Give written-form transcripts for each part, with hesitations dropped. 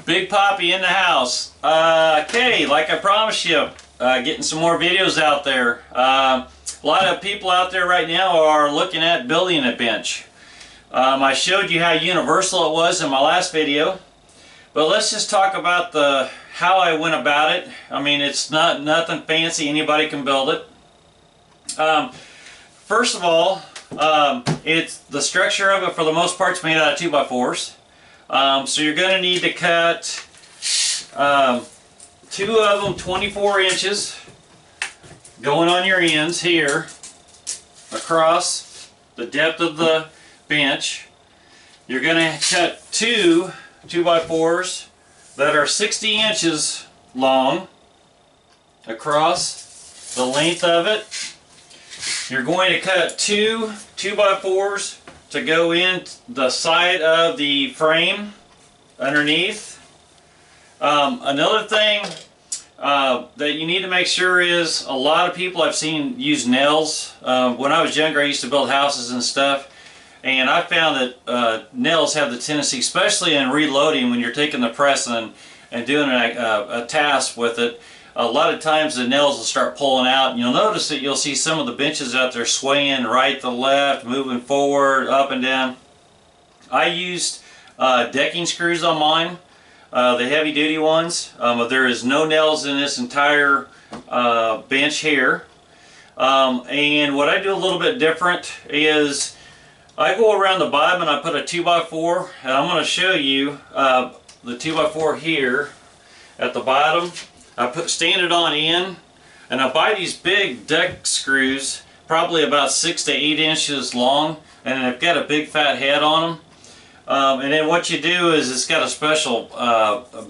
Big Poppy in the house. Okay, like I promised you, getting some more videos out there. A lot of people out there right now are looking at building a bench. I showed you how universal it was in my last video, but let's just talk about how I went about it. I mean, it's nothing fancy. Anybody can build it. First of all, it's the structure of it for the most part is made out of 2x4s. So you're going to need to cut two of them 24 inches going on your ends here across the depth of the bench. You're going to cut two 2x4s that are 60 inches long across the length of it. You're going to cut two 2x4s to go in the side of the frame underneath. Another thing that you need to make sure is, a lot of people I've seen use nails. When I was younger, I used to build houses and stuff, and I found that nails have the tendency, especially in reloading, when you're taking the press and doing a task with it, a lot of times the nails will start pulling out, and you'll notice that you'll see some of the benches out there swaying right to left, moving forward, up and down. I used decking screws on mine, the heavy duty ones. There is no nails in this entire bench here. And what I do a little bit different is I go around the bottom and I put a 2x4, and I'm going to show you the 2x4 here at the bottom. I stand it on in, and I buy these big deck screws, probably about 6 to 8 inches long, and they've got a big fat head on them. And then what you do is, it's got a special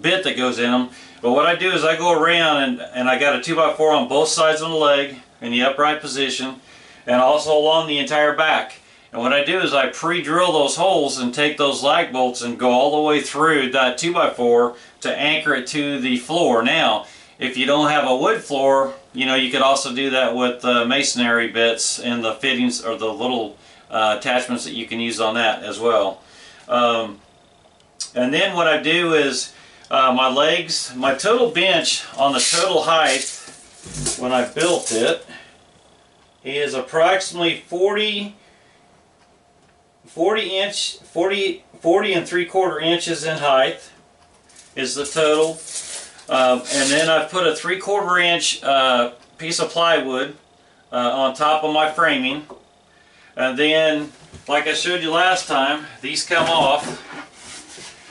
bit that goes in them. But what I do is I go around and I got a 2x4 on both sides of the leg in the upright position, and also along the entire back. And what I do is I pre-drill those holes and take those lag bolts and go all the way through that 2x4 to anchor it to the floor. Now, if you don't have a wood floor, you know, you could also do that with masonry bits and the fittings, or the little attachments that you can use on that as well. And then what I do is my legs, my total bench on the total height when I built it is approximately 40 and 3/4 inches in height is the total. And then I've put a 3/4 inch piece of plywood on top of my framing. And then, like I showed you last time, these come off.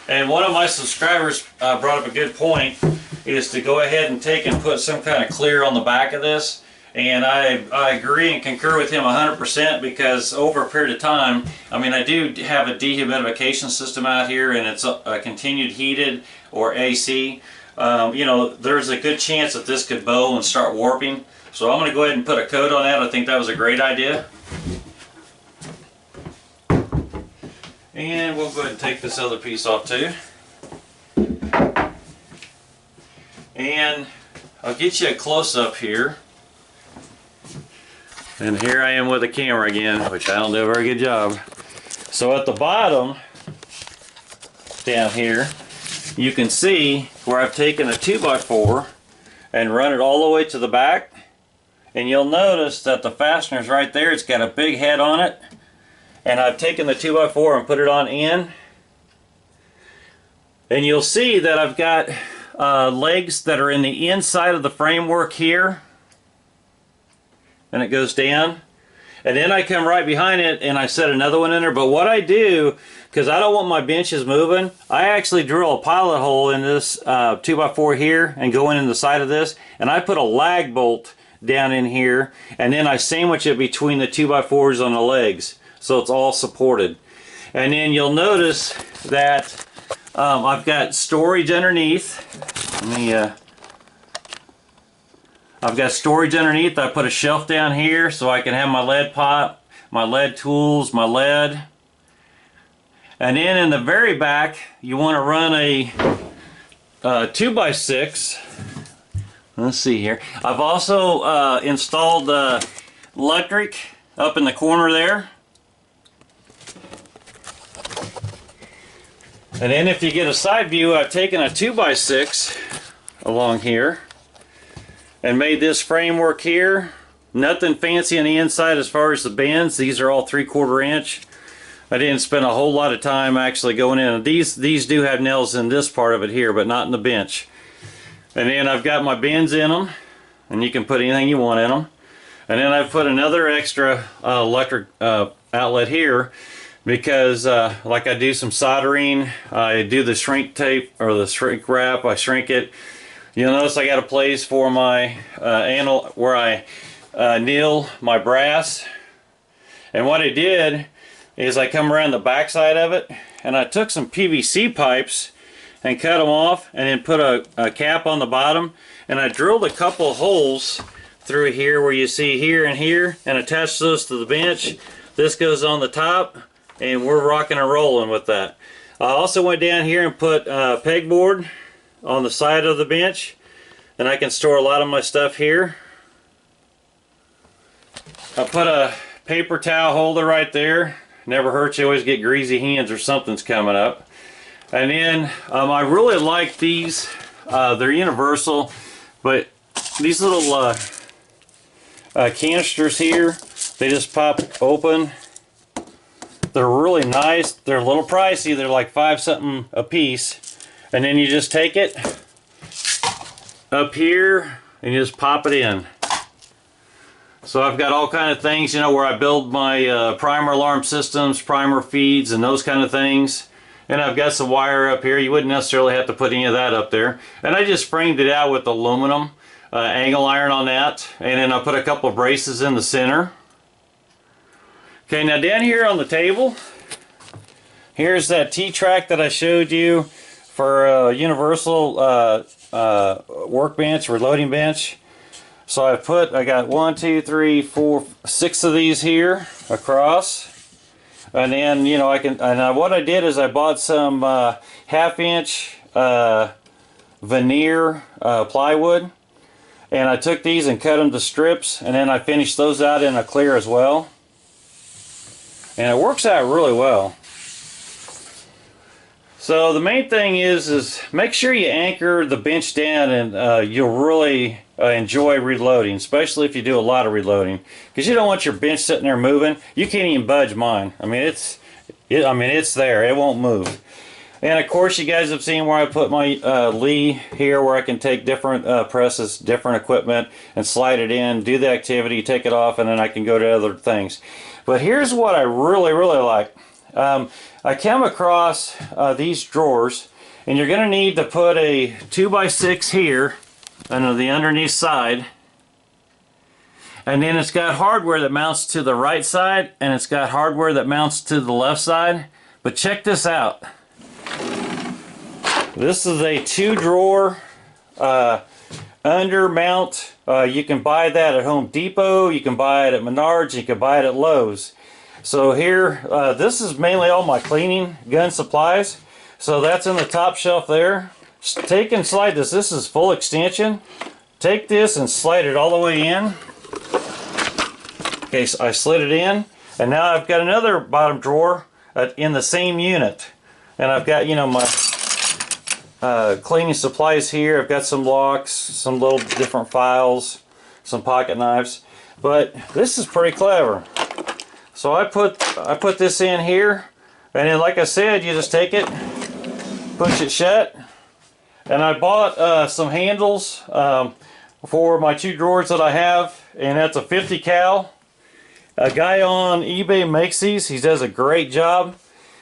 And one of my subscribers brought up a good point, is to go ahead and take and put some kind of clear on the back of this. And I agree and concur with him 100%, because over a period of time, I mean, I do have a dehumidification system out here, and it's a continued heated or AC. You know, there's a good chance that this could bow and start warping. So I'm going to go ahead and put a coat on that. I think that was a great idea. And we'll go ahead and take this other piece off too. And I'll get you a close-up here. And here I am with the camera again, which I don't do a very good job. So at the bottom, down here, you can see where I've taken a 2x4 and run it all the way to the back. And you'll notice that the fastener's right there. It's got a big head on it. And I've taken the 2x4 and put it on in. And you'll see that I've got legs that are in the inside of the framework here. And it goes down, and then I come right behind it and I set another one in there. But what I do, because I don't want my benches moving, I actually drill a pilot hole in this 2x4 here and go in the side of this, and I put a lag bolt down in here, and then I sandwich it between the 2x4s on the legs, so it's all supported. And then you'll notice that I've got storage underneath. Let me I've got storage underneath. I put a shelf down here so I can have my lead pot, my lead tools, my lead. And then in the very back, you want to run a 2x6. Let's see here. I've also installed electric up in the corner there. And then if you get a side view, I've taken a 2x6 along here and made this framework here. Nothing fancy on the inside as far as the bends. These are all 3/4 inch. I didn't spend a whole lot of time actually going in. These do have nails in this part of it here, but not in the bench. And then I've got my bends in them, and you can put anything you want in them. And then I've put another extra electric outlet here because like I do some soldering, I do the shrink tape or the shrink wrap, I shrink it. You'll notice I got a place for my where I anneal my brass. And what I did is I come around the back side of it and I took some PVC pipes and cut them off and then put a cap on the bottom, and I drilled a couple of holes through here where you see here and attached those to the bench. This goes on the top and we're rocking and rolling with that. I also went down here and put pegboard on the side of the bench, and I can store a lot of my stuff here. I put a paper towel holder right there. Never hurts, you always get greasy hands or something's coming up. And then I really like these. They're universal, but these little canisters here, they just pop open. They're really nice. They're a little pricey. They're like $5 something a piece. And then you just take it up here and you just pop it in. So I've got all kind of things, you know, where I build my primer alarm systems, primer feeds, and those kind of things. And I've got some wire up here. You wouldn't necessarily have to put any of that up there. And I just framed it out with aluminum angle iron on that. And then I put a couple of braces in the center. Okay, now down here on the table, here's that T-track that I showed you for a universal workbench or loading bench. So I got 1, 2, 3, 4, 6 of these here across. And then, you know, what I did is I bought some 1/2 inch veneer plywood, and I took these and cut them to strips, and then I finished those out in a clear as well. And it works out really well. So the main thing is make sure you anchor the bench down, and you'll really enjoy reloading, especially if you do a lot of reloading, because you don't want your bench sitting there moving. You can't even budge mine. I mean, it's there. It won't move. And of course, you guys have seen where I put my Lee here, where I can take different presses, different equipment, and slide it in, do the activity, take it off, and then I can go to other things. But here's what I really like. I came across these drawers, and you're going to need to put a 2x6 here under the underneath side, and then it's got hardware that mounts to the right side, and it's got hardware that mounts to the left side. But check this out. This is a 2-drawer under mount. You can buy that at Home Depot, you can buy it at Menards, you can buy it at Lowe's. So here, this is mainly all my cleaning gun supplies. So that's in the top shelf there. Take and slide this. This is full extension. Take this and slide it all the way in. Okay, so I slid it in, and now I've got another bottom drawer in the same unit. And I've got, you know, my cleaning supplies here. I've got some locks, some little different files, some pocket knives. But this is pretty clever. So I put this in here, and then, like I said, you just take it, push it shut. And I bought some handles for my 2 drawers that I have, and that's a 50 cal. A guy on eBay makes these. He does a great job.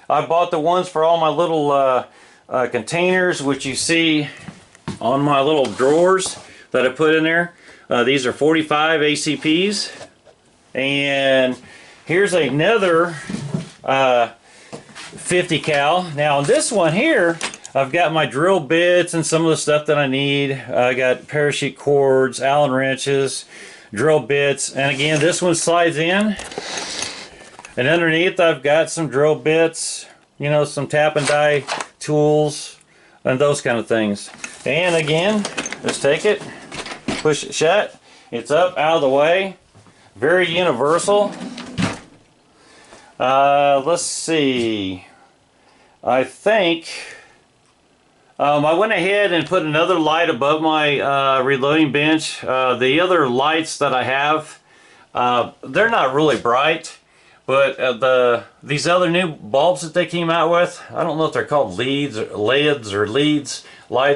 I bought the ones for all my little containers, which you see on my little drawers that I put in there. These are 45 ACPs. And here's another 50 cal. Now on this one here, I've got my drill bits and some of the stuff that I need. I got parachute cords, Allen wrenches, drill bits, and again, this one slides in. And underneath, I've got some drill bits, you know, some tap and die tools, and those kind of things. And again, just take it, push it shut. It's up, out of the way. Very universal. Let's see. I think I went ahead and put another light above my reloading bench. The other lights that I have, they're not really bright, but these other new bulbs that they came out with, I don't know if they're called leads lights,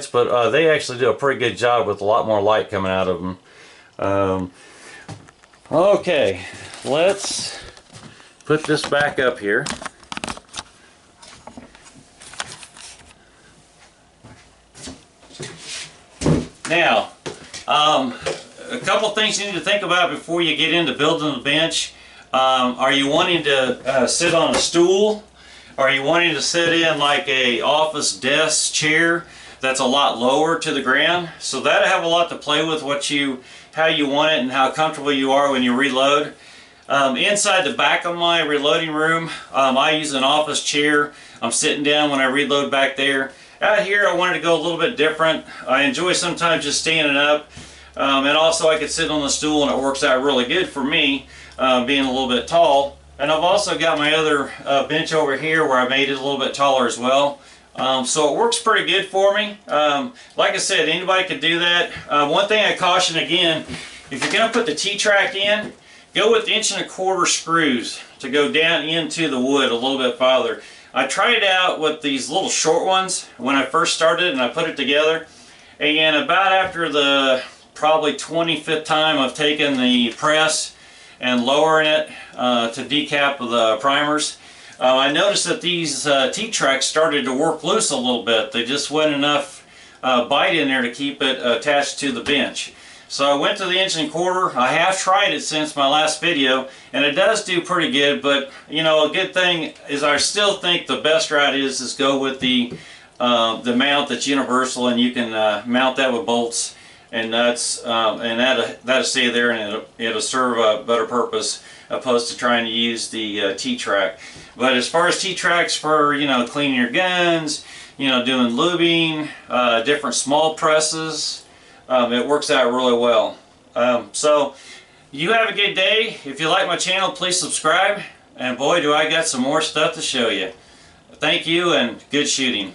but they actually do a pretty good job with a lot more light coming out of them. Okay, let's put this back up here. Now, a couple things you need to think about before you get into building the bench. Are you wanting to sit on a stool? Are you wanting to sit in like a office desk chair that's a lot lower to the ground? So that'll have a lot to play with how you want it and how comfortable you are when you reload. Inside the back of my reloading room, I use an office chair. I'm sitting down when I reload back there. Out here I wanted to go a little bit different. I enjoy sometimes just standing up, and also I could sit on the stool, and it works out really good for me, being a little bit tall. And I've also got my other bench over here where I made it a little bit taller as well. So it works pretty good for me. Like I said, anybody could do that. One thing I caution again, if you're going to put the T-track in, go with 1¼ inch screws to go down into the wood a little bit farther. I tried it out with these little short ones when I first started, and I put it together. And about after the probably 25th time of taking the press and lowering it to decap the primers, I noticed that these T-tracks started to work loose a little bit. They just wasn't enough bite in there to keep it attached to the bench. So I went to the 1¼ inch. I have tried it since my last video, and it does do pretty good, but you know, a good thing is I still think the best route is go with the mount that's universal, and you can mount that with bolts and nuts, and that'll stay there, and it'll serve a better purpose opposed to trying to use the T-track. But as far as T-tracks for, you know, cleaning your guns, you know, doing lubing, different small presses, it works out really well. So you have a good day. If you like my channel, please subscribe, and boy do I got some more stuff to show you. Thank you, and good shooting.